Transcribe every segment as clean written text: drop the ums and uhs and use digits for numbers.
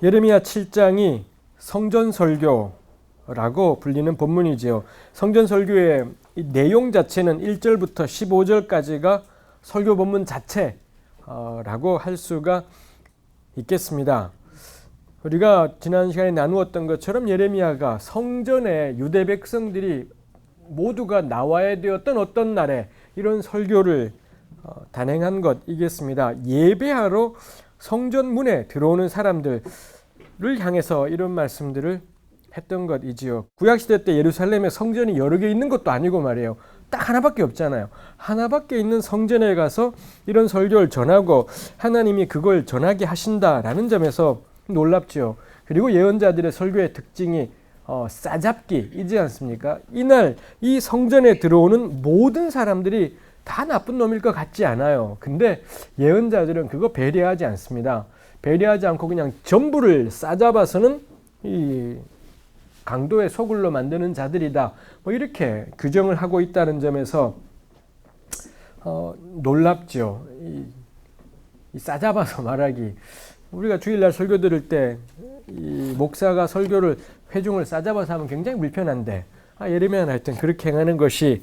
예레미야 7장이 성전설교라고 불리는 본문이지요. 성전설교의 내용 자체는 1절부터 15절까지가 설교 본문 자체라고 할 수가 있겠습니다. 우리가 지난 시간에 나누었던 것처럼 예레미야가 성전에 유대 백성들이 모두가 나와야 되었던 어떤 날에 이런 설교를 단행한 것이겠습니다. 예배하러 성전 문에 들어오는 사람들을 향해서 이런 말씀들을 했던 것이지요. 구약시대 때 예루살렘에 성전이 여러 개 있는 것도 아니고 말이에요. 딱 하나밖에 없잖아요. 하나밖에 있는 성전에 가서 이런 설교를 전하고 하나님이 그걸 전하게 하신다라는 점에서 놀랍죠. 그리고 예언자들의 설교의 특징이 싸잡기이지 않습니까? 이날 이 성전에 들어오는 모든 사람들이 다 나쁜 놈일 것 같지 않아요. 근데 예언자들은 그거 배려하지 않습니다. 배려하지 않고 그냥 전부를 싸잡아서는 이 강도의 소굴로 만드는 자들이다. 뭐 이렇게 규정을 하고 있다는 점에서 놀랍죠. 이 싸잡아서 말하기. 우리가 주일날 설교 들을 때 이 목사가 설교를 회중을 싸잡아서 하면 굉장히 불편한데 예레미야는 하여튼 그렇게 행하는 것이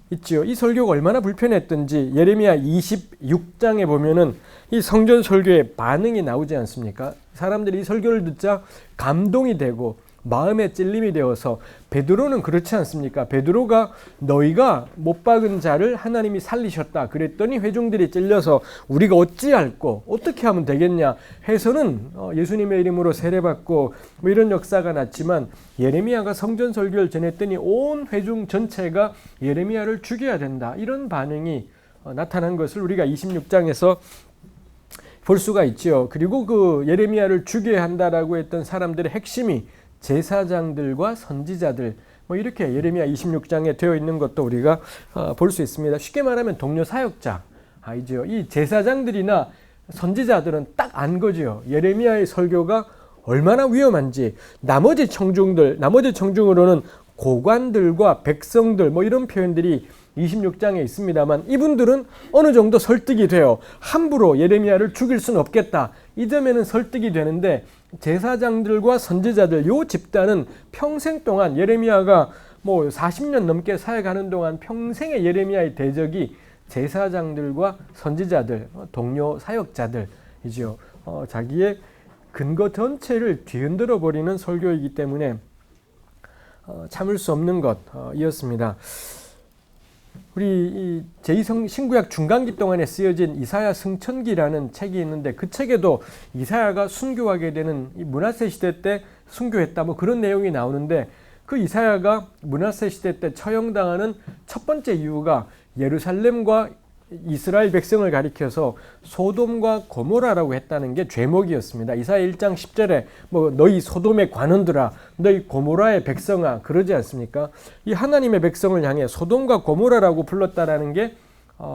있지요. 이 설교가 얼마나 불편했던지 예레미야 26장에 보면은 이 성전 설교의 반응이 나오지 않습니까? 사람들이 이 설교를 듣자 감동이 되고 마음에 찔림이 되어서 베드로는 그렇지 않습니까? 베드로가 너희가 못 박은 자를 하나님이 살리셨다 그랬더니 회중들이 찔려서 우리가 어찌할꼬 어떻게 하면 되겠냐 해서는 예수님의 이름으로 세례받고 뭐 이런 역사가 났지만 예레미야가 성전 설교를 전했더니 온 회중 전체가 예레미야를 죽여야 된다 이런 반응이 나타난 것을 우리가 26장에서 볼 수가 있죠. 그리고 그 예레미야를 죽여야 한다라고 했던 사람들의 핵심이 제사장들과 선지자들 뭐 이렇게 예레미야 26장에 되어 있는 것도 우리가 볼 수 있습니다. 쉽게 말하면 동료 사역자이죠. 이 제사장들이나 선지자들은 딱 안 거죠. 예레미야의 설교가 얼마나 위험한지. 나머지 청중으로는 고관들과 백성들 뭐 이런 표현들이 26장에 있습니다만 이분들은 어느 정도 설득이 돼요. 함부로 예레미야를 죽일 수는 없겠다. 이 점에는 설득이 되는데 제사장들과 선지자들 요 집단은 평생 동안 예레미야가 뭐 40년 넘게 사역하는 동안 평생의 예레미야의 대적이 제사장들과 선지자들, 동료 사역자들이죠. 자기의 근거 전체를 뒤흔들어 버리는 설교이기 때문에 참을 수 없는 것이었습니다. 우리 이 제2신구약 중간기 동안에 쓰여진 이사야 승천기라는 책이 있는데 그 책에도 이사야가 순교하게 되는 이 므낫세 시대 때 순교했다 뭐 그런 내용이 나오는데 그 이사야가 므낫세 시대 때 처형당하는 첫 번째 이유가 예루살렘과 이스라엘 백성을 가리켜서 소돔과 고모라라고 했다는 게 죄목이었습니다. 이사야 1장 10절에 뭐 너희 소돔의 관원들아 너희 고모라의 백성아 그러지 않습니까? 이 하나님의 백성을 향해 소돔과 고모라라고 불렀다라는 게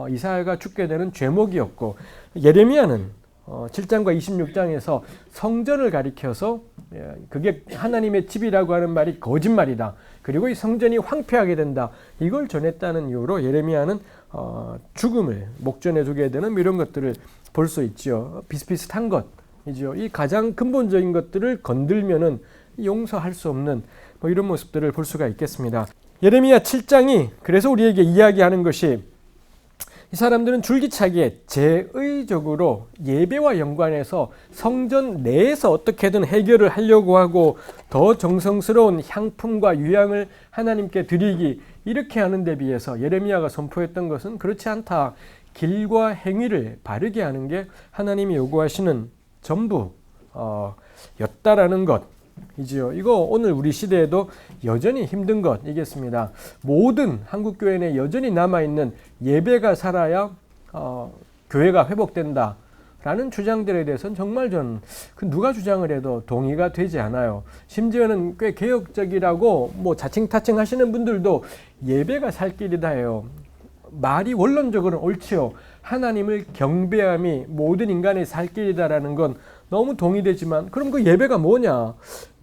이사야가 죽게 되는 죄목이었고 예레미야는 7장과 26장에서 성전을 가리켜서 그게 하나님의 집이라고 하는 말이 거짓말이다. 그리고 이 성전이 황폐하게 된다. 이걸 전했다는 이유로 예레미야는 죽음을 목전에 두게 되는 이런 것들을 볼 수 있죠. 비슷비슷한 것이죠. 이 가장 근본적인 것들을 건들면은 용서할 수 없는 뭐 이런 모습들을 볼 수가 있겠습니다. 예레미야 7장이 그래서 우리에게 이야기하는 것이 이 사람들은 줄기차게 제의적으로 예배와 연관해서 성전 내에서 어떻게든 해결을 하려고 하고 더 정성스러운 향품과 유향을 하나님께 드리기 이렇게 하는 데 비해서 예레미야가 선포했던 것은 그렇지 않다. 길과 행위를 바르게 하는 게 하나님이 요구하시는 전부였다라는 것이지요. 이거 오늘 우리 시대에도 여전히 힘든 것이겠습니다. 모든 한국교회 내 여전히 남아있는 예배가 살아야 교회가 회복된다 라는 주장들에 대해서는 정말 누가 주장을 해도 동의가 되지 않아요. 심지어는 꽤 개혁적이라고 뭐 자칭타칭 하시는 분들도 예배가 살 길이다 해요. 말이 원론적으로는 옳지요. 하나님을 경배함이 모든 인간의 살 길이다라는 건 너무 동의되지만 그럼 그 예배가 뭐냐?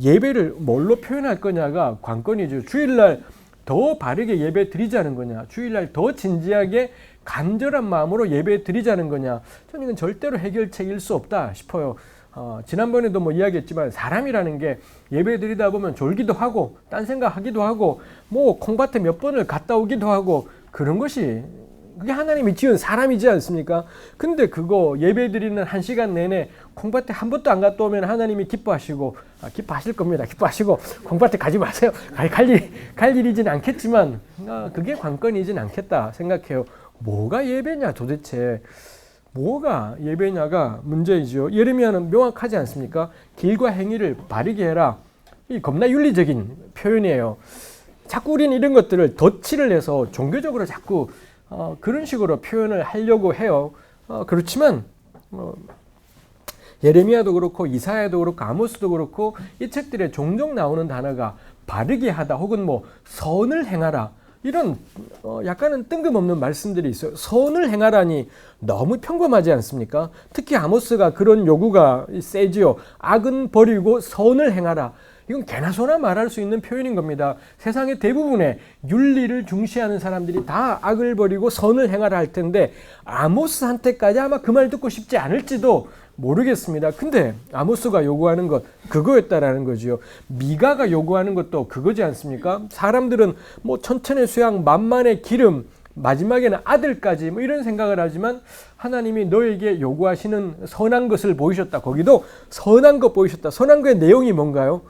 예배를 뭘로 표현할 거냐가 관건이죠. 주일날 더 바르게 예배 드리자는 거냐? 주일날 더 진지하게 간절한 마음으로 예배 드리자는 거냐? 저는 이건 절대로 해결책일 수 없다 싶어요. 지난번에도 뭐 이야기했지만 사람이라는 게 예배 드리다 보면 졸기도 하고 딴 생각하기도 하고 뭐 콩밭에 몇 번을 갔다 오기도 하고 그런 것이 그게 하나님이 지은 사람이지 않습니까? 근데 그거 예배 드리는 1시간 내내 콩밭에 한 번도 안 갔다 오면 하나님이 기뻐하시고 기뻐하실 겁니다. 기뻐하시고 콩밭에 가지 마세요. 갈 일이진 않겠지만 그게 관건이진 않겠다 생각해요. 뭐가 예배냐 도대체. 뭐가 예배냐가 문제이죠. 예레미야는 명확하지 않습니까? 길과 행위를 바르게 해라. 이 겁나 윤리적인 표현이에요. 자꾸 우리는 이런 것들을 덧칠을 해서 종교적으로 자꾸 그런 식으로 표현을 하려고 해요. 그렇지만 예레미야도 그렇고 이사야도 그렇고 아모스도 그렇고 이 책들에 종종 나오는 단어가 바르게 하다 혹은 뭐 선을 행하라 이런 약간은 뜬금없는 말씀들이 있어요. 선을 행하라니 너무 평범하지 않습니까? 특히 아모스가 그런 요구가 세지요. 악은 버리고 선을 행하라. 이건 개나 소나 말할 수 있는 표현인 겁니다. 세상의 대부분의 윤리를 중시하는 사람들이 다 악을 버리고 선을 행하라 할 텐데 아모스한테까지 아마 그 말 듣고 싶지 않을지도 모르겠습니다. 근데 아모스가 요구하는 것 그거였다라는 거지요. 미가가 요구하는 것도 그거지 않습니까? 사람들은 뭐 천천의 수양 만만의 기름 마지막에는 아들까지 뭐 이런 생각을 하지만 하나님이 너에게 요구하시는 선한 것을 보이셨다. 거기도 선한 것 보이셨다. 선한 것의 내용이 뭔가요?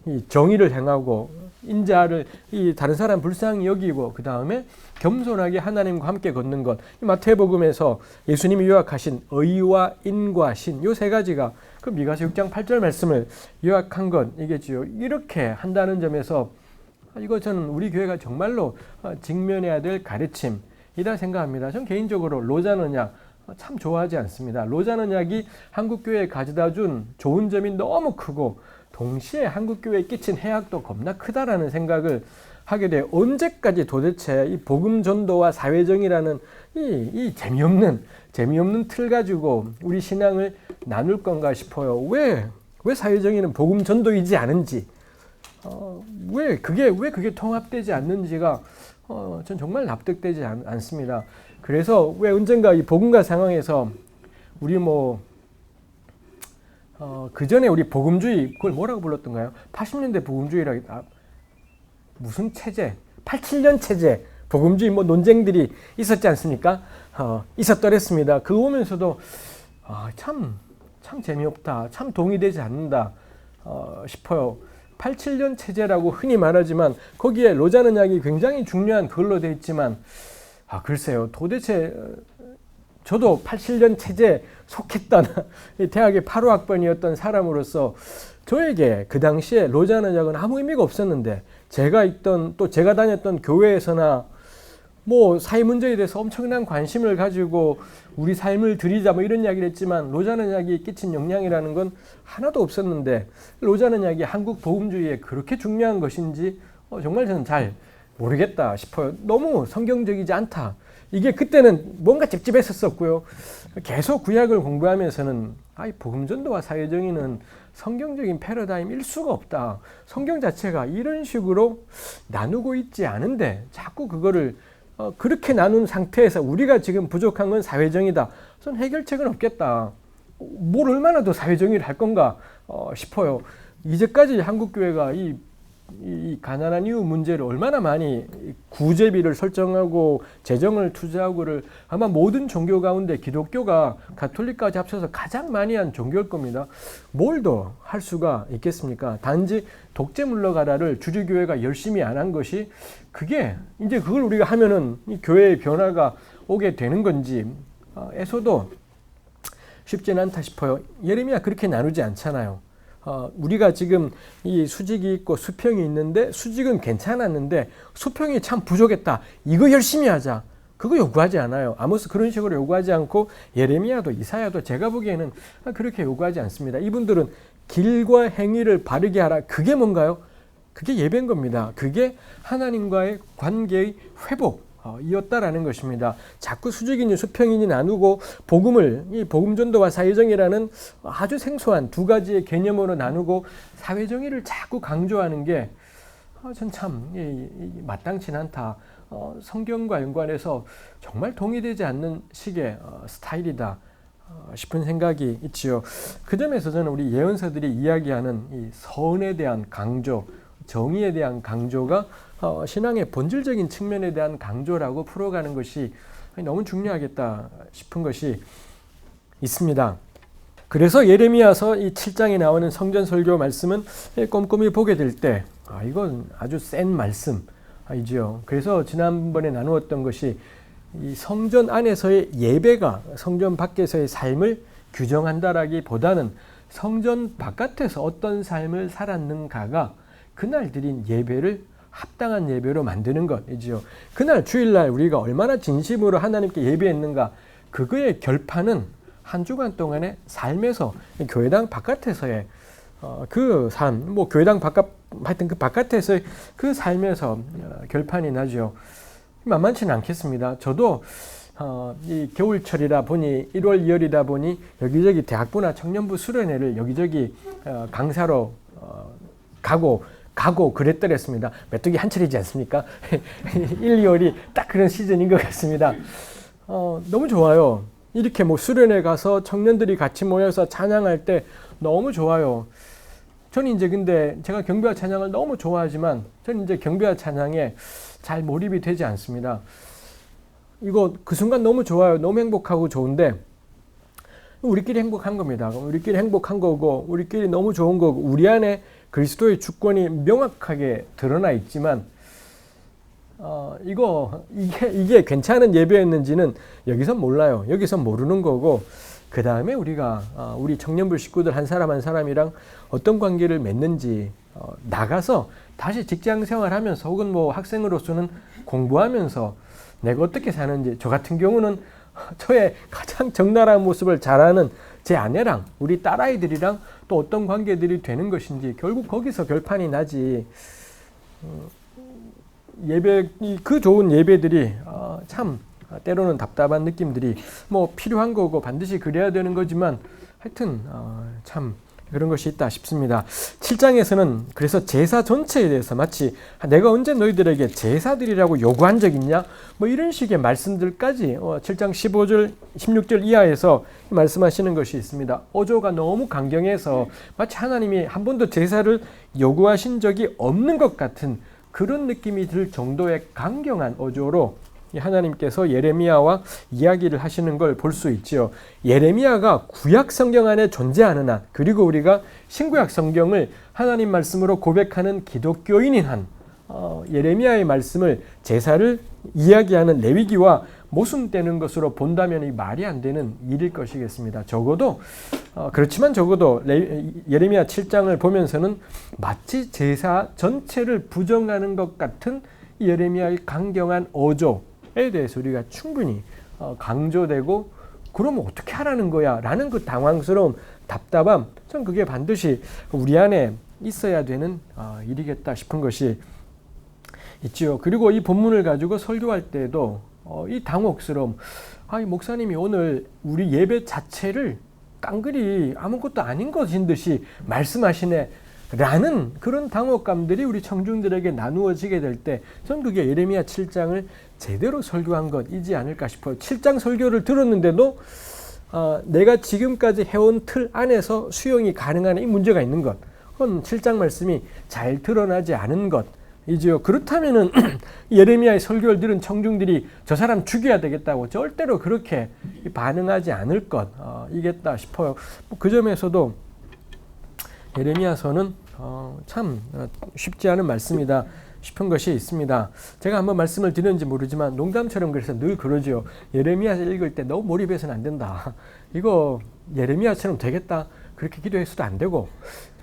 이 정의를 행하고 인자를 이 다른 사람 불쌍히 여기고 그 다음에 겸손하게 하나님과 함께 걷는 것. 마태복음에서 예수님이 요약하신 의와 인과 신 요 세 가지가 그 미가서 6장 8절 말씀을 요약한 것 이겠지요. 이렇게 한다는 점에서 이거 저는 우리 교회가 정말로 직면해야 될 가르침이라 생각합니다. 전 개인적으로 로잔 언약 참 좋아하지 않습니다. 로잔 언약이 한국교회에 가져다 준 좋은 점이 너무 크고 동시에 한국교회에 끼친 해악도 겁나 크다라는 생각을 하게 돼요. 언제까지 도대체 이 복음 전도와 사회정의라는 이 재미없는 틀 가지고 우리 신앙을 나눌 건가 싶어요. 왜 사회정의는 복음 전도이지 않은지 왜 그게 통합되지 않는지가 전 정말 납득되지 않습니다. 그래서 왜 언젠가 이 복음가 상황에서 우리 그 전에 우리 복음주의 그걸 뭐라고 불렀던가요? 80년대 복음주의라 무슨 체제? 87년 체제 복음주의 뭐 논쟁들이 있었지 않습니까? 있었더랬습니다. 그거 보면서도 참 재미없다, 참 동의되지 않는다 싶어요. 87년 체제라고 흔히 말하지만 거기에 로잔 언약이 굉장히 중요한 그걸로 되어 있지만 글쎄요. 도대체 저도 87년 체제에 속했던 대학의 8호 학번이었던 사람으로서 저에게 그 당시에 로잔 언약은 아무 의미가 없었는데 제가 다녔던 교회에서나 뭐 사회 문제에 대해서 엄청난 관심을 가지고 우리 삶을 드리자 뭐 이런 이야기를 했지만 로잔 언약이 끼친 영향이라는 건 하나도 없었는데 로잔 언약이 한국 복음주의에 그렇게 중요한 것인지 정말 저는 잘 모르겠다 싶어요. 너무 성경적이지 않다. 이게 그때는 뭔가 찝찝했었고요. 계속 구약을 공부하면서는 복음 전도와 사회정의는 성경적인 패러다임일 수가 없다. 성경 자체가 이런 식으로 나누고 있지 않은데 자꾸 그거를 그렇게 나눈 상태에서 우리가 지금 부족한 건 사회정의다. 전 해결책은 없겠다. 뭘 얼마나 더 사회정의를 할 건가 싶어요. 이제까지 한국교회가 이 가난한 이유 문제를 얼마나 많이 구제비를 설정하고 재정을 투자하고를 아마 모든 종교 가운데 기독교가 가톨릭까지 합쳐서 가장 많이 한 종교일 겁니다. 뭘 더 할 수가 있겠습니까? 단지 독재 물러가라를 주류교회가 열심히 안 한 것이 그게 이제 그걸 우리가 하면은 이 교회의 변화가 오게 되는 건지 에서도 쉽지는 않다 싶어요. 예레미야 그렇게 나누지 않잖아요. 우리가 지금 이 수직이 있고 수평이 있는데 수직은 괜찮았는데 수평이 참 부족했다. 이거 열심히 하자. 그거 요구하지 않아요. 아모스 그런 식으로 요구하지 않고 예레미야도 이사야도 제가 보기에는 그렇게 요구하지 않습니다. 이분들은 길과 행위를 바르게 하라. 그게 뭔가요? 그게 예배인 겁니다. 그게 하나님과의 관계의 회복. 이었다라는 것입니다. 자꾸 수직이니 수평이니 나누고 이 복음 전도와 사회정의라는 아주 생소한 두 가지의 개념으로 나누고 사회정의를 자꾸 강조하는 게 전 참 마땅치 않다. 성경과 연관해서 정말 동의되지 않는 식의 스타일이다 싶은 생각이 있지요. 그 점에서 저는 우리 예언서들이 이야기하는 이 선에 대한 강조, 정의에 대한 강조가 신앙의 본질적인 측면에 대한 강조라고 풀어가는 것이 너무 중요하겠다 싶은 것이 있습니다. 그래서 예레미야서 이 7장에 나오는 성전 설교 말씀은 꼼꼼히 보게 될 때 이건 아주 센 말씀이지요. 그래서 지난번에 나누었던 것이 이 성전 안에서의 예배가 성전 밖에서의 삶을 규정한다라기보다는 성전 바깥에서 어떤 삶을 살았는가가 그날 드린 예배를 합당한 예배로 만드는 것이지요. 그날 주일날 우리가 얼마나 진심으로 하나님께 예배했는가, 그거의 결판은 한 주간 동안의 삶에서 교회당 바깥에서의 그 삶, 뭐 교회당 바깥, 하여튼 그 바깥에서의 그 삶에서 결판이 나죠. 만만치는 않겠습니다. 저도 이 겨울철이다 보니 1월 2월이다 보니 여기저기 대학부나 청년부 수련회를 여기저기 강사로 가고 그랬더랬습니다. 메뚜기 한철이지 않습니까? 1, 2월이 딱 그런 시즌인 것 같습니다. 너무 좋아요. 이렇게 뭐 수련회 가서 청년들이 같이 모여서 찬양할 때 너무 좋아요. 저는 이제 근데 제가 경배와 찬양을 너무 좋아하지만 저는 이제 경배와 찬양에 잘 몰입이 되지 않습니다. 이거 그 순간 너무 좋아요. 너무 행복하고 좋은데 우리끼리 행복한 겁니다. 우리끼리 행복한 거고 우리끼리 너무 좋은 거고 우리 안에 그리스도의 주권이 명확하게 드러나 있지만 이게 괜찮은 예배였는지는 여기서 몰라요. 여기서 모르는 거고 그 다음에 우리가 우리 청년부 식구들 한 사람 한 사람이랑 어떤 관계를 맺는지 나가서 다시 직장 생활하면서 혹은 뭐 학생으로서는 공부하면서 내가 어떻게 사는지, 저 같은 경우는 저의 가장 적나라한 모습을 잘 아는 제 아내랑 우리 딸아이들이랑 또 어떤 관계들이 되는 것인지 결국 거기서 결판이 나지. 그 좋은 예배들이 참 때로는 답답한 느낌들이 뭐 필요한 거고 반드시 그래야 되는 거지만 하여튼 참 그런 것이 있다 싶습니다. 7장에서는 그래서 제사 전체에 대해서 마치 내가 언제 너희들에게 제사드리라고 요구한 적 있냐? 뭐 이런 식의 말씀들까지 7장 15절, 16절 이하에서 말씀하시는 것이 있습니다. 어조가 너무 강경해서 마치 하나님이 한 번도 제사를 요구하신 적이 없는 것 같은 그런 느낌이 들 정도의 강경한 어조로 하나님께서 예레미야와 이야기를 하시는 걸 볼 수 있지요. 예레미야가 구약 성경 안에 존재하는 한, 그리고 우리가 신구약 성경을 하나님 말씀으로 고백하는 기독교인인 한, 예레미야의 말씀을 제사를 이야기하는 레위기와 모순되는 것으로 본다면 이 말이 안 되는 일일 것이겠습니다. 그렇지만 적어도 예레미야 7장을 보면서는 마치 제사 전체를 부정하는 것 같은 예레미야의 강경한 어조에 대해서 우리가 충분히 강조되고 그러면 어떻게 하라는 거야? 라는 그 당황스러움, 답답함, 전 그게 반드시 우리 안에 있어야 되는 일이겠다 싶은 것이 있지요. 그리고 이 본문을 가지고 설교할 때도 이 당혹스러움, 이 목사님이 오늘 우리 예배 자체를 깡그리 아무것도 아닌 것인 듯이 말씀하시네 라는 그런 당혹감들이 우리 청중들에게 나누어지게 될 때 전 그게 예레미야 7장을 제대로 설교한 것이지 않을까 싶어요. 7장 설교를 들었는데도 내가 지금까지 해온 틀 안에서 수용이 가능한 이 문제가 있는 것, 그건 7장 말씀이 잘 드러나지 않은 것이지요. 그렇다면은 예레미야의 설교를 들은 청중들이 저 사람 죽여야 되겠다고 절대로 그렇게 반응하지 않을 것이겠다 싶어요. 그 점에서도 예레미야서는 참 쉽지 않은 말씀이다 싶은 것이 있습니다. 제가 한번 말씀을 드렸는지 모르지만 농담처럼 그래서 늘 그러죠. 예레미야서 읽을 때 너무 몰입해서는 안 된다. 이거 예레미야처럼 되겠다. 그렇게 기도해서도 안 되고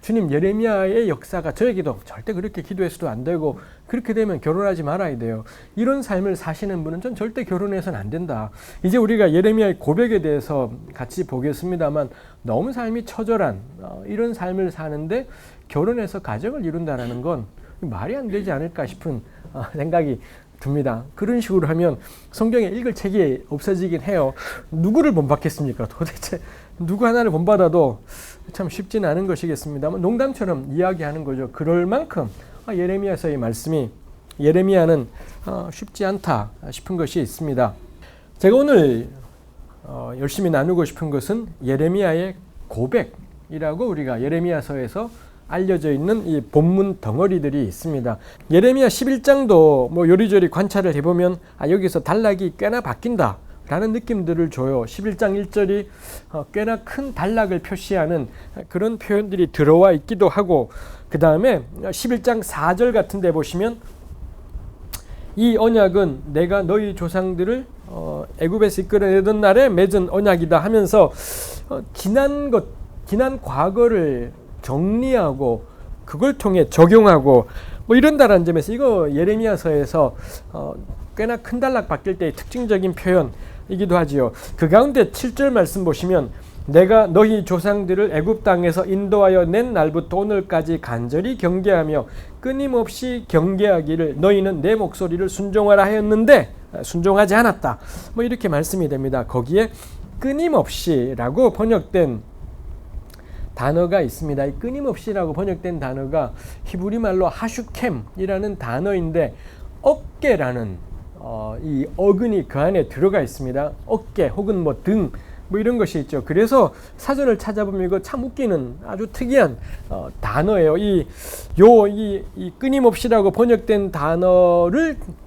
주님 예레미야의 역사가 저에게도 절대 그렇게 기도해서도 안 되고 그렇게 되면 결혼하지 말아야 돼요. 이런 삶을 사시는 분은 전 절대 결혼해서는 안 된다. 이제 우리가 예레미야의 고백에 대해서 같이 보겠습니다만 너무 삶이 처절한 이런 삶을 사는데 결혼해서 가정을 이룬다는 건 말이 안 되지 않을까 싶은 생각이 듭니다. 그런 식으로 하면 성경에 읽을 책이 없어지긴 해요. 누구를 본받겠습니까? 도대체 누구 하나를 본받아도 참 쉽지는 않은 것이겠습니다만 농담처럼 이야기하는 거죠. 그럴 만큼 예레미야서의 말씀이 예레미야는 쉽지 않다 싶은 것이 있습니다. 제가 오늘 열심히 나누고 싶은 것은 예레미야의 고백이라고 우리가 예레미야서에서 알려져 있는 이 본문 덩어리들이 있습니다. 예레미야 11장도 뭐 요리조리 관찰을 해보면 여기서 단락이 꽤나 바뀐다 라는 느낌들을 줘요. 11장 1절이 꽤나 큰 단락을 표시하는 그런 표현들이 들어와 있기도 하고, 그 다음에 11장 4절 같은 데 보시면 이 언약은 내가 너희 조상들을 애굽에서 이끌어내던 날에 맺은 언약이다 하면서 지난 과거를 정리하고 그걸 통해 적용하고 뭐 이런다라는 점에서 이거 예레미야서에서 꽤나 큰 단락 바뀔 때의 특징적인 표현이기도 하지요. 그 가운데 7절 말씀 보시면 내가 너희 조상들을 애굽 땅에서 인도하여 낸 날부터 오늘까지 간절히 경계하며 끊임없이 경계하기를 너희는 내 목소리를 순종하라 하였는데 순종하지 않았다. 뭐 이렇게 말씀이 됩니다. 거기에 끊임없이라고 번역된 단어가 있습니다. 이 끊임없이라고 번역된 단어가 히브리 말로 하슈켐이라는 단어인데 어깨라는 이 어근이 그 안에 들어가 있습니다. 어깨 혹은 뭐 등 뭐 이런 것이 있죠. 그래서 사전을 찾아보면 이거 참 웃기는 아주 특이한 단어예요. 이 끊임없이라고 번역된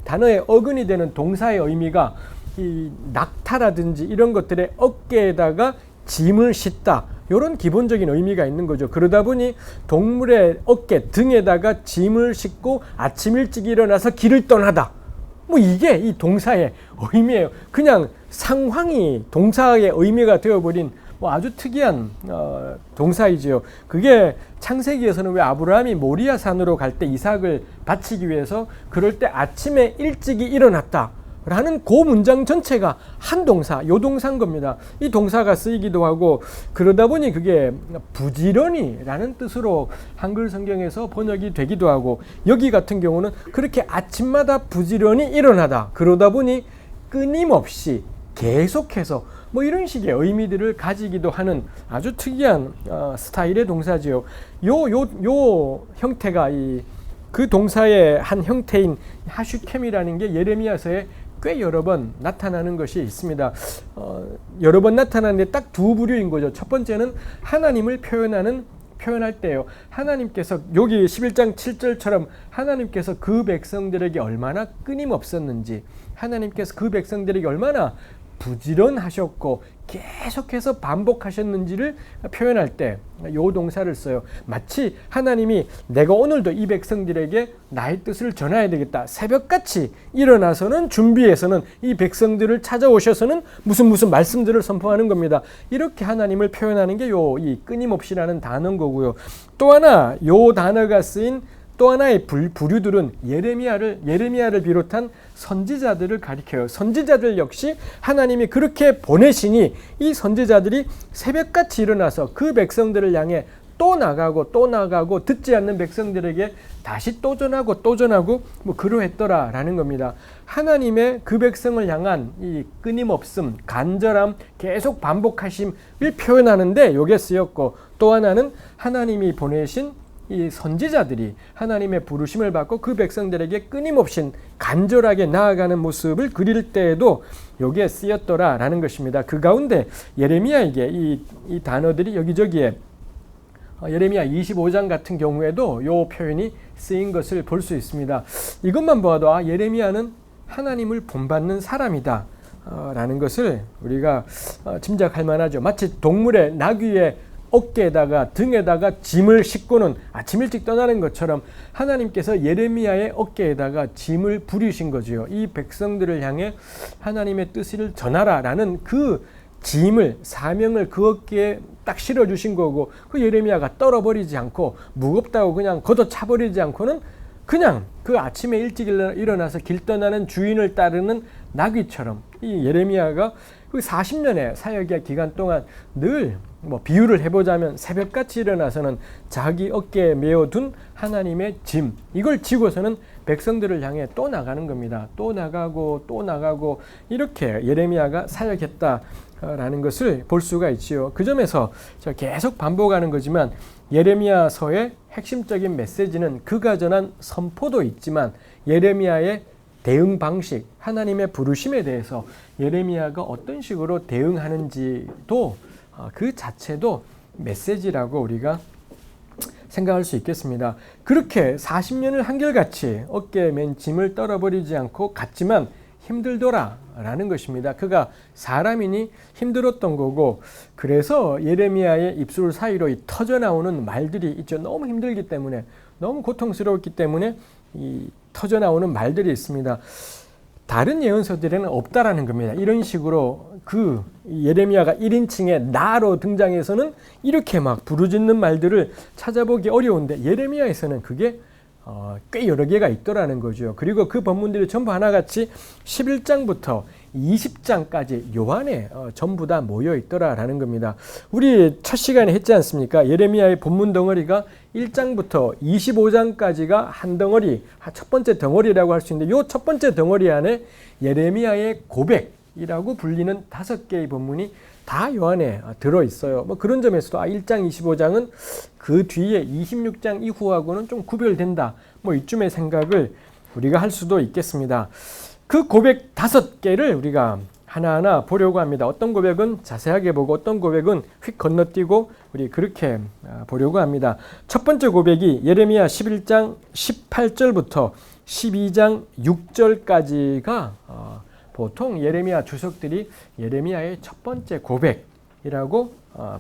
단어의 어근이 되는 동사의 의미가 이 낙타라든지 이런 것들의 어깨에다가 짐을 싣다. 이런 기본적인 의미가 있는 거죠. 그러다 보니 동물의 어깨, 등에다가 짐을 싣고 아침 일찍 일어나서 길을 떠나다. 뭐 이게 이 동사의 의미예요. 그냥 상황이 동사의 의미가 되어버린 뭐 아주 특이한 동사이지요. 그게 창세기에서는 왜 아브라함이 모리아 산으로 갈 때 이삭을 바치기 위해서 그럴 때 아침에 일찍이 일어났다 라는 그 문장 전체가 한 동사, 요 동사인 겁니다. 이 동사가 쓰이기도 하고 그러다 보니 그게 부지런히 라는 뜻으로 한글 성경에서 번역이 되기도 하고, 여기 같은 경우는 그렇게 아침마다 부지런히 일어나다, 그러다 보니 끊임없이 계속해서 뭐 이런 식의 의미들을 가지기도 하는 아주 특이한 스타일의 동사지요. 요 형태가 그 동사의 한 형태인 하슈켐이라는 게 예레미야서에 꽤 여러 번 나타나는 것이 있습니다. 여러 번 나타나는데 딱 두 부류인 거죠. 첫 번째는 하나님을 표현할 때요. 하나님께서 여기 11장 7절처럼 하나님께서 그 백성들에게 얼마나 끊임없었는지, 하나님께서 그 백성들에게 얼마나 부지런하셨고 계속해서 반복하셨는지를 표현할 때 요 동사를 써요. 마치 하나님이 내가 오늘도 이 백성들에게 나의 뜻을 전해야 되겠다. 새벽같이 일어나서는 준비해서는 이 백성들을 찾아오셔서는 무슨 말씀들을 선포하는 겁니다. 이렇게 하나님을 표현하는 게 이 끊임없이라는 단어인 거고요. 또 하나 요 단어가 쓰인 또 하나의 부류들은 예레미야를 비롯한 선지자들을 가리켜요. 선지자들 역시 하나님이 그렇게 보내시니 이 선지자들이 새벽같이 일어나서 그 백성들을 향해 또 나가고 듣지 않는 백성들에게 다시 또 전하고 뭐 그러했더라라는 겁니다. 하나님의 그 백성을 향한 이 끊임없음, 간절함, 계속 반복하심을 표현하는데 요게 쓰였고, 또 하나는 하나님이 보내신 이 선지자들이 하나님의 부르심을 받고 그 백성들에게 끊임없이 간절하게 나아가는 모습을 그릴 때에도 여기에 쓰였더라라는 것입니다. 그 가운데 예레미야에게 이 단어들이 여기저기에 예레미야 25장 같은 경우에도 이 표현이 쓰인 것을 볼 수 있습니다. 이것만 보아도 예레미야는 하나님을 본받는 사람이다 라는 것을 우리가 짐작할 만하죠. 마치 동물의 나귀의 어깨에다가 등에다가 짐을 싣고는 아침 일찍 떠나는 것처럼 하나님께서 예레미야의 어깨에다가 짐을 부리신 거지요. 이 백성들을 향해 하나님의 뜻을 전하라라는 그 짐을, 사명을 그 어깨에 딱 실어주신 거고, 그 예레미야가 떨어버리지 않고 무겁다고 그냥 걷어차버리지 않고는 그냥 그 아침에 일찍 일어나서 길 떠나는 주인을 따르는 나귀처럼 이 예레미야가 그 40년의 사역의 기간 동안 늘 뭐 비유를 해보자면 새벽같이 일어나서는 자기 어깨에 메어둔 하나님의 짐, 이걸 지고서는 백성들을 향해 또 나가는 겁니다. 또 나가고 이렇게 예레미야가 사역했다라는 것을 볼 수가 있지요. 그 점에서 제가 계속 반복하는 거지만 예레미야서의 핵심적인 메시지는 그가 전한 선포도 있지만 예레미야의 대응 방식, 하나님의 부르심에 대해서 예레미야가 어떤 식으로 대응하는지도 그 자체도 메시지라고 우리가 생각할 수 있겠습니다. 그렇게 40년을 한결같이 어깨에 맨 짐을 떨어버리지 않고 갔지만 힘들더라 라는 것입니다. 그가 사람이니 힘들었던 거고, 그래서 예레미야의 입술 사이로 이 터져나오는 말들이 있죠. 너무 힘들기 때문에, 너무 고통스러웠기 때문에 이 터져나오는 말들이 있습니다. 다른 예언서들에는 없다라는 겁니다. 이런 식으로 그 예레미야가 1인칭의 나로 등장해서는 이렇게 막 부르짖는 말들을 찾아보기 어려운데, 예레미야에서는 그게 꽤 여러 개가 있더라는 거죠. 그리고 그 본문들이 전부 하나같이 11장부터 20장까지 요한에 전부 다 모여 있더라라는 겁니다. 우리 첫 시간에 했지 않습니까? 예레미야의 본문 덩어리가 1장부터 25장까지가 한 덩어리, 첫 번째 덩어리라고 할 수 있는데, 이 첫 번째 덩어리 안에 예레미야의 고백이라고 불리는 5개의 본문이 다 요한에 들어있어요. 뭐 그런 점에서도 1장 25장은 그 뒤에 26장 이후하고는 좀 구별된다, 뭐 이쯤의 생각을 우리가 할 수도 있겠습니다. 그 고백 5개를 우리가 하나하나 보려고 합니다. 어떤 고백은 자세하게 보고 어떤 고백은 휙 건너뛰고 우리 그렇게 보려고 합니다. 첫 번째 고백이 예레미야 11장 18절부터 12장 6절까지가 보통 예레미야 주석들이 예레미야의 첫 번째 고백이라고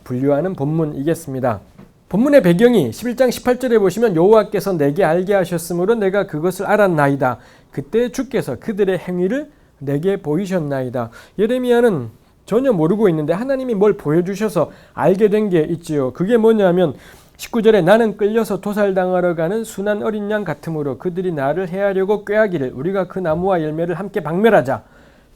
분류하는 본문이겠습니다. 본문의 배경이 11장 18절에 보시면 여호와께서 내게 알게 하셨으므로 내가 그것을 알았나이다. 그때 주께서 그들의 행위를 내게 보이셨나이다. 예레미야는 전혀 모르고 있는데 하나님이 뭘 보여주셔서 알게 된 게 있지요. 그게 뭐냐면 19절에 나는 끌려서 도살당하러 가는 순한 어린 양 같으므로 그들이 나를 해하려고 꾀하기를 우리가 그 나무와 열매를 함께 박멸하자.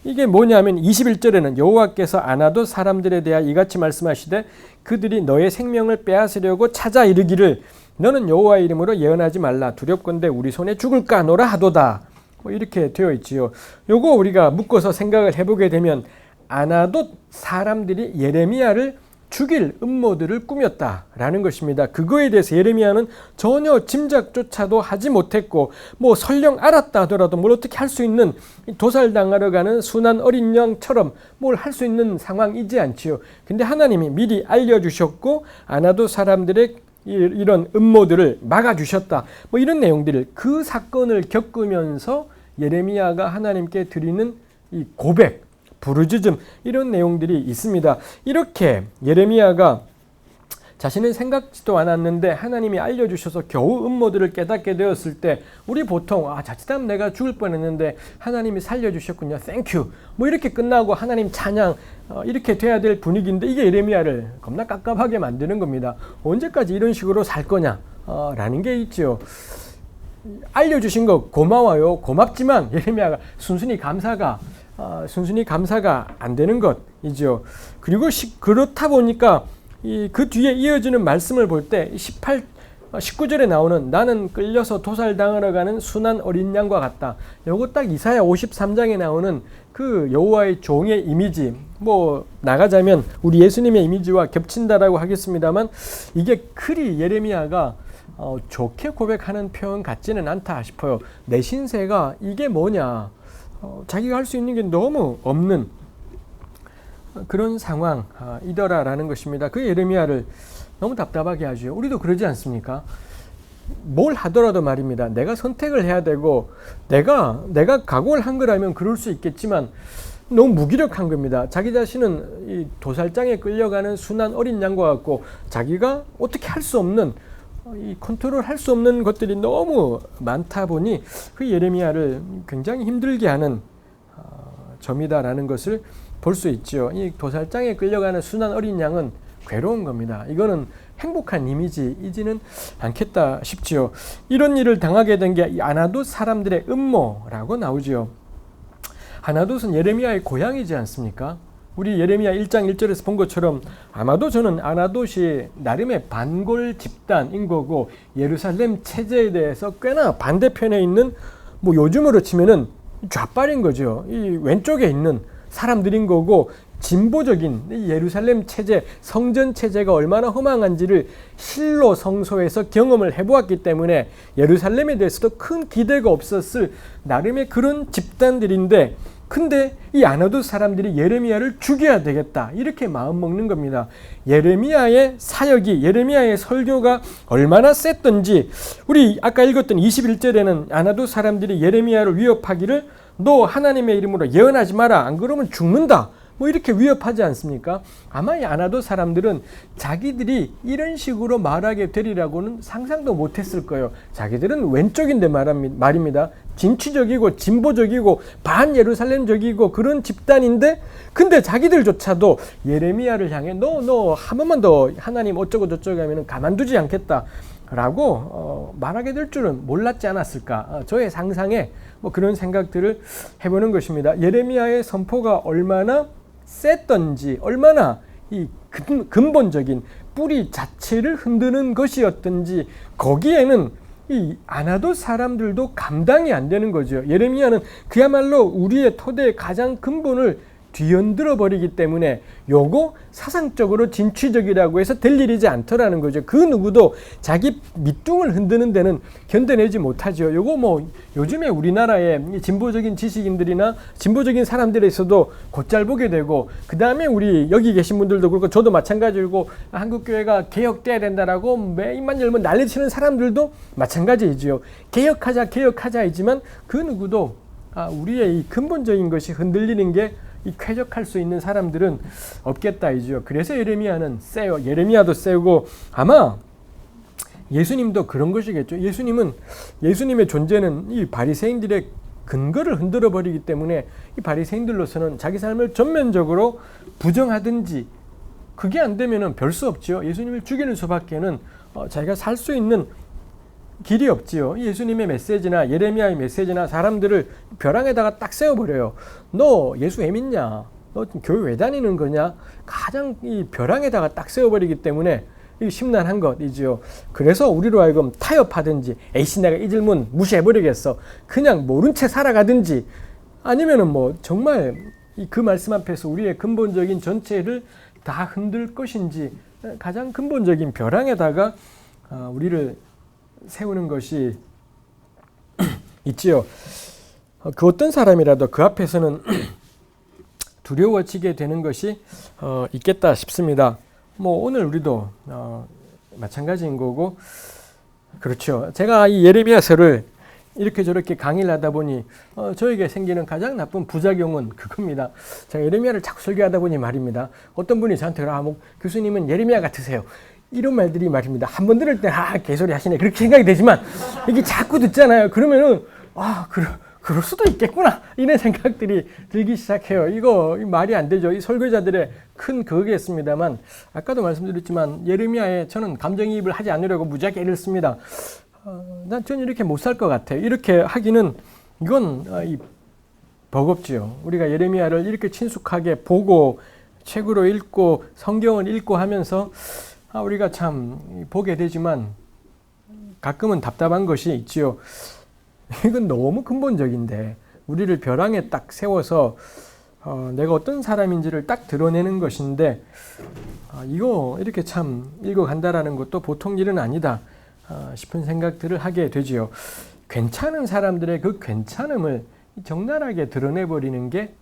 이게 뭐냐면 21절에는 여호와께서 아나도 사람들에 대하여 이같이 말씀하시되 그들이 너의 생명을 빼앗으려고 찾아 이르기를 너는 여호와의 이름으로 예언하지 말라. 두렵건대 우리 손에 죽을까 하노라 하도다. 뭐 이렇게 되어 있지요. 요거 우리가 묶어서 생각을 해보게 되면 아나도 사람들이 예레미야를 죽일 음모들을 꾸몄다라는 것입니다. 그거에 대해서 예레미야는 전혀 짐작조차도 하지 못했고, 뭐 설령 알았다 하더라도 뭘 어떻게 할 수 있는, 도살당하러 가는 순한 어린 양처럼 뭘 할 수 있는 상황이지 않지요. 근데 하나님이 미리 알려주셨고 아나도 사람들의 이런 음모들을 막아주셨다, 뭐 이런 내용들을, 그 사건을 겪으면서 예레미야가 하나님께 드리는 이 고백, 부르짖음, 이런 내용들이 있습니다. 이렇게 예레미야가 자신은 생각지도 않았는데 하나님이 알려주셔서 겨우 음모들을 깨닫게 되었을 때 우리 보통 자칫하면 내가 죽을 뻔했는데 하나님이 살려주셨군요, 땡큐, 뭐 이렇게 끝나고 하나님 찬양 이렇게 돼야 될 분위기인데, 이게 예레미야를 겁나 깝깝하게 만드는 겁니다. 언제까지 이런 식으로 살 거냐 라는 게 있죠. 알려주신 거 고마워요, 고맙지만 예레미야가 순순히 감사가 안 되는 것이죠. 그리고 그렇다 보니까 그 뒤에 이어지는 말씀을 볼 때 19절에 나오는 나는 끌려서 도살당하러 가는 순한 어린 양과 같다. 요거 딱 이사야 53장에 나오는 그 여호와의 종의 이미지, 뭐 나가자면 우리 예수님의 이미지와 겹친다라고 하겠습니다만, 이게 그리 예레미야가 좋게 고백하는 표현 같지는 않다 싶어요. 내 신세가 이게 뭐냐, 자기가 할 수 있는 게 너무 없는 그런 상황이더라라는 것입니다. 그 예레미야를 너무 답답하게 하죠. 우리도 그러지 않습니까? 뭘 하더라도 말입니다. 내가 선택을 해야 되고 내가 각오를 한 거라면 그럴 수 있겠지만 너무 무기력한 겁니다. 자기 자신은 이 도살장에 끌려가는 순한 어린 양과 같고 자기가 어떻게 할 수 없는, 이 컨트롤 할 수 없는 것들이 너무 많다 보니 그 예레미야를 굉장히 힘들게 하는 점이다라는 것을 볼 수 있죠. 이 도살장에 끌려가는 순한 어린 양은 괴로운 겁니다. 이거는 행복한 이미지이지는 않겠다 싶지요. 이런 일을 당하게 된 게 아나돗 사람들의 음모라고 나오지요. 아나돗은 예레미야의 고향이지 않습니까? 우리 예레미야 1장 1절에서 본 것처럼 아마도 저는 아나돗이 나름의 반골 집단인 거고 예루살렘 체제에 대해서 꽤나 반대편에 있는, 뭐 요즘으로 치면은 좌빨인 거죠. 이 왼쪽에 있는 사람들인 거고, 진보적인 이 예루살렘 체제, 성전 체제가 얼마나 허망한지를 실로 성소에서 경험을 해보았기 때문에 예루살렘에 대해서도 큰 기대가 없었을 나름의 그런 집단들인데, 근데 이 아나돗 사람들이 예레미야를 죽여야 되겠다 이렇게 마음먹는 겁니다. 예레미야의 사역이, 예레미야의 설교가 얼마나 셌던지, 우리 아까 읽었던 21절에는 아나돗 사람들이 예레미야를 위협하기를 너 하나님의 이름으로 예언하지 마라, 안 그러면 죽는다, 뭐 이렇게 위협하지 않습니까? 아마 이 아나돗 사람들은 자기들이 이런 식으로 말하게 되리라고는 상상도 못했을 거예요. 자기들은 왼쪽인데 말입니다. 진취적이고 진보적이고 반예루살렘적이고 그런 집단인데, 근데 자기들조차도 예레미야를 향해 너 한 번만 더 하나님 어쩌고 저쩌고 하면 가만두지 않겠다 라고 말하게 될 줄은 몰랐지 않았을까. 저의 상상에 뭐 그런 생각들을 해보는 것입니다. 예레미야의 선포가 얼마나 셌던지, 얼마나 이 근본적인 뿌리 자체를 흔드는 것이었던지, 거기에는 이 아나돗 사람들도 감당이 안 되는 거죠. 예레미야는 그야말로 우리의 토대의 가장 근본을 뒤흔들어 버리기 때문에 요거 사상적으로 진취적이라고 해서 될 일이지 않더라는 거죠. 그 누구도 자기 밑둥을 흔드는 데는 견뎌내지 못하죠. 요거 뭐 요즘에 우리나라의 진보적인 지식인들이나 진보적인 사람들에서도 곧잘 보게 되고, 그 다음에 우리 여기 계신 분들도 그렇고 저도 마찬가지고 한국교회가 개혁돼야 된다라고 매 입만 열면 난리치는 사람들도 마찬가지이지요. 개혁하자이지만 그 누구도 우리의 이 근본적인 것이 흔들리는 게 이 쾌적할 수 있는 사람들은 없겠다 이죠. 그래서 예레미야는 세요. 예레미야도 세고 아마 예수님도 그런 것이겠죠. 예수님의 존재는 이 바리새인들의 근거를 흔들어 버리기 때문에 이 바리새인들로서는 자기 삶을 전면적으로 부정하든지, 그게 안 되면은 별 수 없지요. 예수님을 죽이는 수밖에는 자기가 살 수 있는 길이 없지요. 예수님의 메시지나 예레미야의 메시지나 사람들을 벼랑에다가 딱 세워버려요. 너 예수 왜 믿냐? 너 교회 왜 다니는 거냐? 가장 이 벼랑에다가 딱 세워버리기 때문에 이 심란한 것이지요. 그래서 우리로 하여금 타협하든지, 에이씨 내가 이 질문 무시해버리겠어, 그냥 모른 채 살아가든지, 아니면은 뭐 정말 그 말씀 앞에서 우리의 근본적인 전체를 다 흔들 것인지, 가장 근본적인 벼랑에다가 우리를 세우는 것이 있지요. 그 어떤 사람이라도 그 앞에서는 두려워지게 되는 것이 있겠다 싶습니다. 뭐 오늘 우리도 마찬가지인 거고, 그렇죠. 제가 이 예레미야서를 이렇게 저렇게 강의를 하다 보니 저에게 생기는 가장 나쁜 부작용은 그겁니다. 제가 예레미야를 자꾸 설교하다 보니 말입니다. 어떤 분이 저한테 뭐 교수님은 예레미야 같으세요, 이런 말들이 말입니다. 한 번 들을 때 개소리 하시네 그렇게 생각이 되지만, 이게 자꾸 듣잖아요. 그러면은 그럴 수도 있겠구나 이런 생각들이 들기 시작해요. 이거 말이 안 되죠. 이 설교자들의 큰 그거겠습니다만, 아까도 말씀드렸지만 예레미야에 저는 감정이입을 하지 않으려고 무지하게 애를 씁니다. 저는 이렇게 못 살 것 같아요. 이렇게 하기는 이건 버겁지요. 우리가 예레미야를 이렇게 친숙하게 보고 책으로 읽고 성경을 읽고 하면서 우리가 참 보게 되지만 가끔은 답답한 것이 있지요. 이건 너무 근본적인데 우리를 벼랑에 딱 세워서 내가 어떤 사람인지를 딱 드러내는 것인데, 이거 이렇게 참 읽어간다라는 것도 보통 일은 아니다 싶은 생각들을 하게 되지요. 괜찮은 사람들의 그 괜찮음을 적나라하게 드러내버리는 게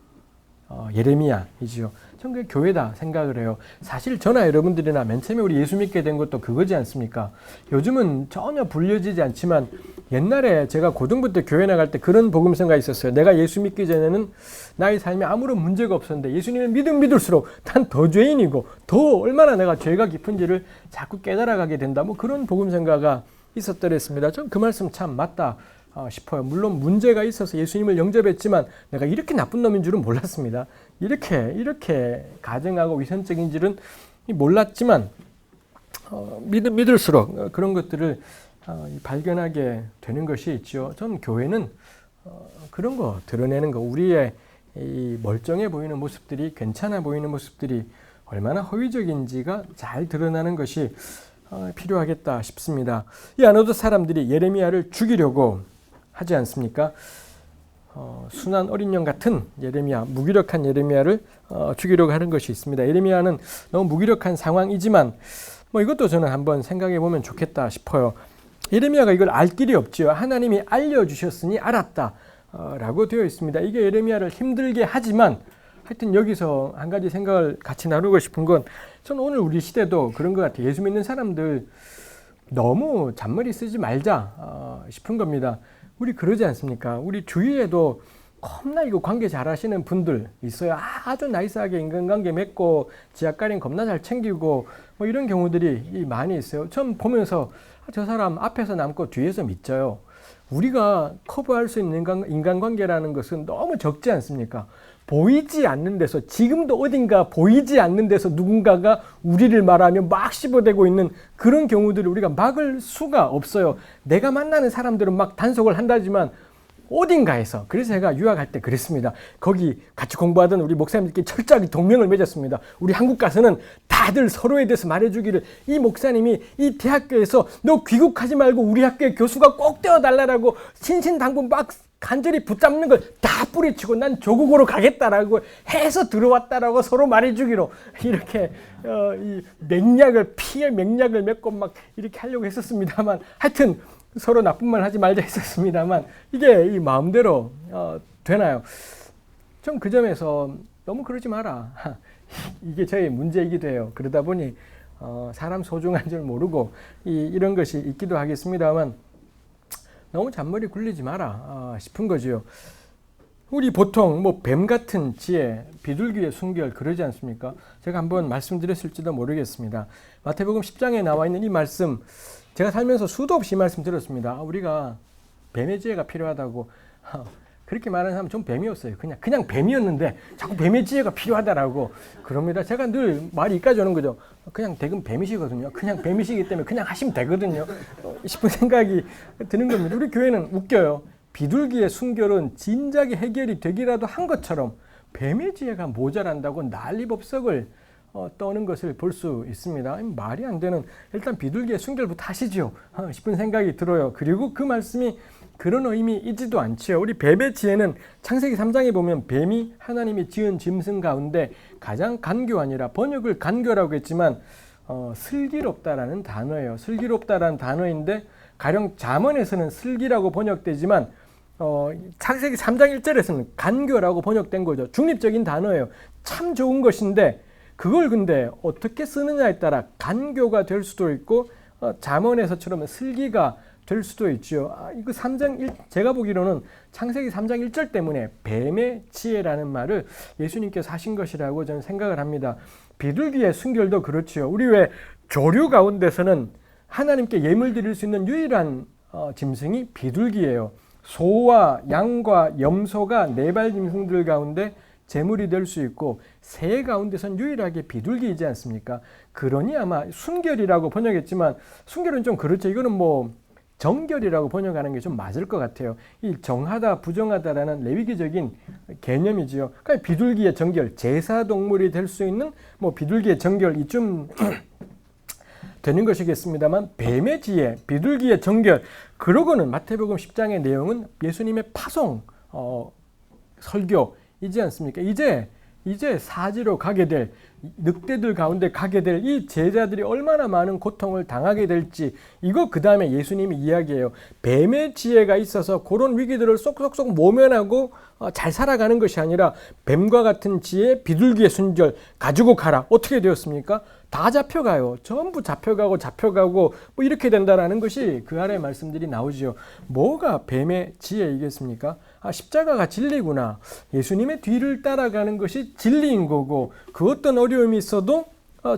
예레미야이지요. 저는 그게 교회다 생각을 해요. 사실 저나 여러분들이나 맨 처음에 우리 예수 믿게 된 것도 그거지 않습니까? 요즘은 전혀 불려지지 않지만 옛날에 제가 고등부 때 교회 나갈 때 그런 복음서가 있었어요. 내가 예수 믿기 전에는 나의 삶에 아무런 문제가 없었는데 예수님을 믿을수록 난 더 죄인이고 더 얼마나 내가 죄가 깊은지를 자꾸 깨달아가게 된다. 뭐 그런 복음서가 있었더랬습니다. 전 그 말씀 참 맞다 싶어요. 물론 문제가 있어서 예수님을 영접했지만 내가 이렇게 나쁜 놈인 줄은 몰랐습니다. 이렇게 가증하고 위선적인 줄은 몰랐지만 믿을수록 그런 것들을 발견하게 되는 것이 있죠. 전 교회는 그런 거 드러내는 거, 우리의 이 멀쩡해 보이는 모습들이, 괜찮아 보이는 모습들이 얼마나 허위적인지가 잘 드러나는 것이 필요하겠다 싶습니다. 이 아나돗 사람들이 예레미야를 죽이려고 하지 않습니까? 순한 어린 양 같은 예레미야, 무기력한 예레미야를 죽이려고 하는 것이 있습니다. 예레미야는 너무 무기력한 상황이지만 이것도 저는 한번 생각해 보면 좋겠다 싶어요. 예레미야가 이걸 알 길이 없지요. 하나님이 알려주셨으니 알았다 라고 되어 있습니다. 이게 예레미야를 힘들게 하지만 하여튼 여기서 한 가지 생각을 같이 나누고 싶은 건 저는 오늘 우리 시대도 그런 것 같아요. 예수 믿는 사람들 너무 잔머리 쓰지 말자 싶은 겁니다. 우리 그러지 않습니까? 우리 주위에도 겁나 이거 관계 잘 하시는 분들 있어요. 아주 나이스하게 인간관계 맺고 지하까린 겁나 잘 챙기고 이런 경우들이 많이 있어요. 처음 보면서 저 사람 앞에서 남고 뒤에서 믿져요. 우리가 커버할 수 있는 인간관계라는 것은 너무 적지 않습니까? 보이지 않는 데서, 지금도 어딘가 보이지 않는 데서 누군가가 우리를 말하며 막 씹어대고 있는 그런 경우들을 우리가 막을 수가 없어요. 내가 만나는 사람들은 막 단속을 한다지만 어딘가에서, 그래서 제가 유학할 때 그랬습니다. 거기 같이 공부하던 우리 목사님들끼리 철저하게 동맹을 맺었습니다. 우리 한국 가서는 다들 서로에 대해서 말해주기를, 이 목사님이 이 대학교에서 너 귀국하지 말고 우리 학교의 교수가 꼭 되어달라고 신신당부 막 간절히 붙잡는 걸 다 뿌리치고 난 조국으로 가겠다라고 해서 들어왔다라고 서로 말해주기로 이렇게 이 맹약을 맺고 막 이렇게 하려고 했었습니다만, 하여튼 서로 나쁜 말 하지 말자 했었습니다만 이게 이 마음대로 되나요? 좀 그 점에서 너무 그러지 마라. 이게 저의 문제이기도 해요. 그러다 보니 사람 소중한 줄 모르고 이런 것이 있기도 하겠습니다만 너무 잔머리 굴리지 마라 싶은 거지요. 우리 보통 뱀 같은 지혜, 비둘기의 순결 그러지 않습니까? 제가 한번 말씀드렸을지도 모르겠습니다. 마태복음 10장에 나와 있는 이 말씀, 제가 살면서 수도 없이 이 말씀 들었습니다. 우리가 뱀의 지혜가 필요하다고 그렇게 말하는 사람은 좀 뱀이었어요. 그냥 뱀이었는데 자꾸 뱀의 지혜가 필요하다라고 그럽니다. 제가 늘 말이 이까지 오는 거죠. 그냥 대금 뱀이시거든요. 그냥 뱀이시기 때문에 그냥 하시면 되거든요 싶은 생각이 드는 겁니다. 우리 교회는 웃겨요. 비둘기의 순결은 진작에 해결이 되기라도 한 것처럼 뱀의 지혜가 모자란다고 난리법석을 떠는 것을 볼 수 있습니다. 말이 안 되는, 일단 비둘기의 순결부터 하시죠 싶은 생각이 들어요. 그리고 그 말씀이 그런 의미이지도 않지요. 우리 뱀의 지혜는 창세기 3장에 보면 뱀이 하나님이 지은 짐승 가운데 가장 간교하니라, 번역을 간교라고 했지만 슬기롭다라는 단어예요. 슬기롭다라는 단어인데 가령 잠언에서는 슬기라고 번역되지만 창세기 3장 1절에서는 간교라고 번역된 거죠. 중립적인 단어예요. 참 좋은 것인데 그걸 근데 어떻게 쓰느냐에 따라 간교가 될 수도 있고 잠언에서처럼 슬기가 될 수도 있죠. 이거 3장 제가 보기로는 창세기 3장 1절 때문에 뱀의 지혜라는 말을 예수님께서 하신 것이라고 저는 생각을 합니다. 비둘기의 순결도 그렇지요. 우리 왜 조류 가운데서는 하나님께 예물 드릴 수 있는 유일한 짐승이 비둘기예요. 소와 양과 염소가 네발 짐승들 가운데 제물이 될 수 있고 새 가운데선 유일하게 비둘기이지 않습니까? 그러니 아마 순결이라고 번역했지만 순결은 좀 그렇죠. 이거는 정결이라고 번역하는 게 좀 맞을 것 같아요. 이 정하다, 부정하다라는 레위기적인 개념이지요. 그러니까 비둘기의 정결, 제사 동물이 될 수 있는 비둘기의 정결 이쯤 되는 것이겠습니다만, 뱀의 지혜, 비둘기의 정결, 그러고는 마태복음 10장의 내용은 예수님의 파송 설교이지 않습니까? 이제 사지로 가게 될, 늑대들 가운데 가게 될 이 제자들이 얼마나 많은 고통을 당하게 될지, 이거 그 다음에 예수님이 이야기해요. 뱀의 지혜가 있어서 그런 위기들을 쏙쏙쏙 모면하고 잘 살아가는 것이 아니라 뱀과 같은 지혜, 비둘기의 순결 가지고 가라. 어떻게 되었습니까? 다 잡혀가요. 전부 잡혀가고 이렇게 된다라는 것이 그 아래 말씀들이 나오지요. 뭐가 뱀의 지혜이겠습니까? 십자가가 진리구나. 예수님의 뒤를 따라가는 것이 진리인 거고, 그 어떤 어려움이 있어도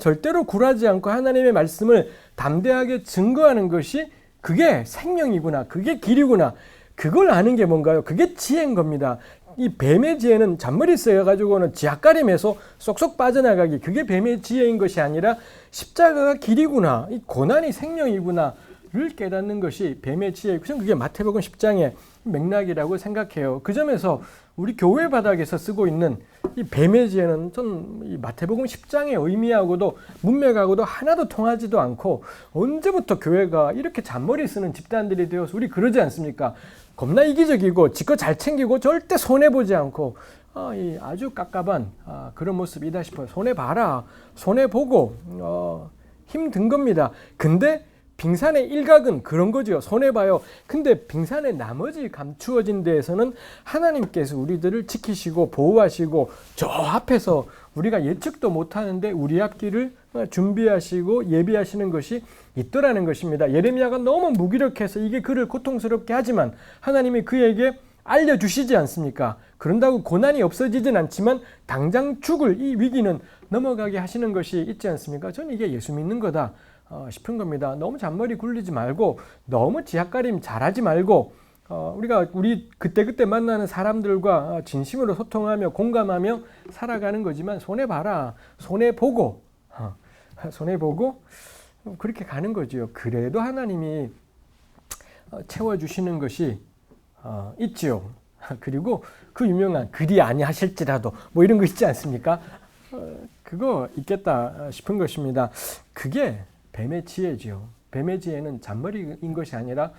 절대로 굴하지 않고 하나님의 말씀을 담대하게 증거하는 것이 그게 생명이구나. 그게 길이구나. 그걸 아는 게 뭔가요? 그게 지혜인 겁니다. 이 뱀의 지혜는 잔머리 쓰여가지고는 지하가림에서 쏙쏙 빠져나가기, 그게 뱀의 지혜인 것이 아니라 십자가가 길이구나, 이 고난이 생명이구나 깨닫는 것이 뱀의 지혜. 저는 그게 마태복음 10장의 맥락이라고 생각해요. 그 점에서 우리 교회 바닥에서 쓰고 있는 이 뱀의 지혜는 전 이 마태복음 10장의 의미하고도 문맥하고도 하나도 통하지도 않고, 언제부터 교회가 이렇게 잔머리 쓰는 집단들이 되어서 우리 그러지 않습니까? 겁나 이기적이고 지껏 잘 챙기고 절대 손해보지 않고 아주 깝깝한 그런 모습이다 싶어요. 손해봐라. 손해보고 힘든 겁니다. 근데 빙산의 일각은 그런 거죠. 손해봐요. 근데 빙산의 나머지 감추어진 데에서는 하나님께서 우리들을 지키시고 보호하시고 저 앞에서 우리가 예측도 못하는데 우리 앞길을 준비하시고 예비하시는 것이 있더라는 것입니다. 예레미야가 너무 무기력해서 이게 그를 고통스럽게 하지만 하나님이 그에게 알려주시지 않습니까? 그런다고 고난이 없어지진 않지만 당장 죽을 이 위기는 넘어가게 하시는 것이 있지 않습니까? 저는 이게 예수 믿는 거다 싶은 겁니다. 너무 잔머리 굴리지 말고, 너무 지하가림 잘하지 말고, 우리 그때그때 만나는 사람들과 진심으로 소통하며 공감하며 살아가는 거지만, 손해봐라. 손해보고 그렇게 가는 거죠. 그래도 하나님이 채워주시는 것이 있지요. 그리고 그 유명한 그리 아니하실지라도 뭐 이런 거 있지 않습니까? 그거 있겠다 싶은 것입니다. 그게 뱀의 지혜지요. 뱀의 지혜는 잔머리인 것이 아니라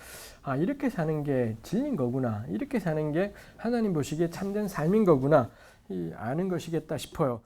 이렇게 사는 게 진리인 거구나, 이렇게 사는 게 하나님 보시기에 참된 삶인 거구나 아는 것이겠다 싶어요.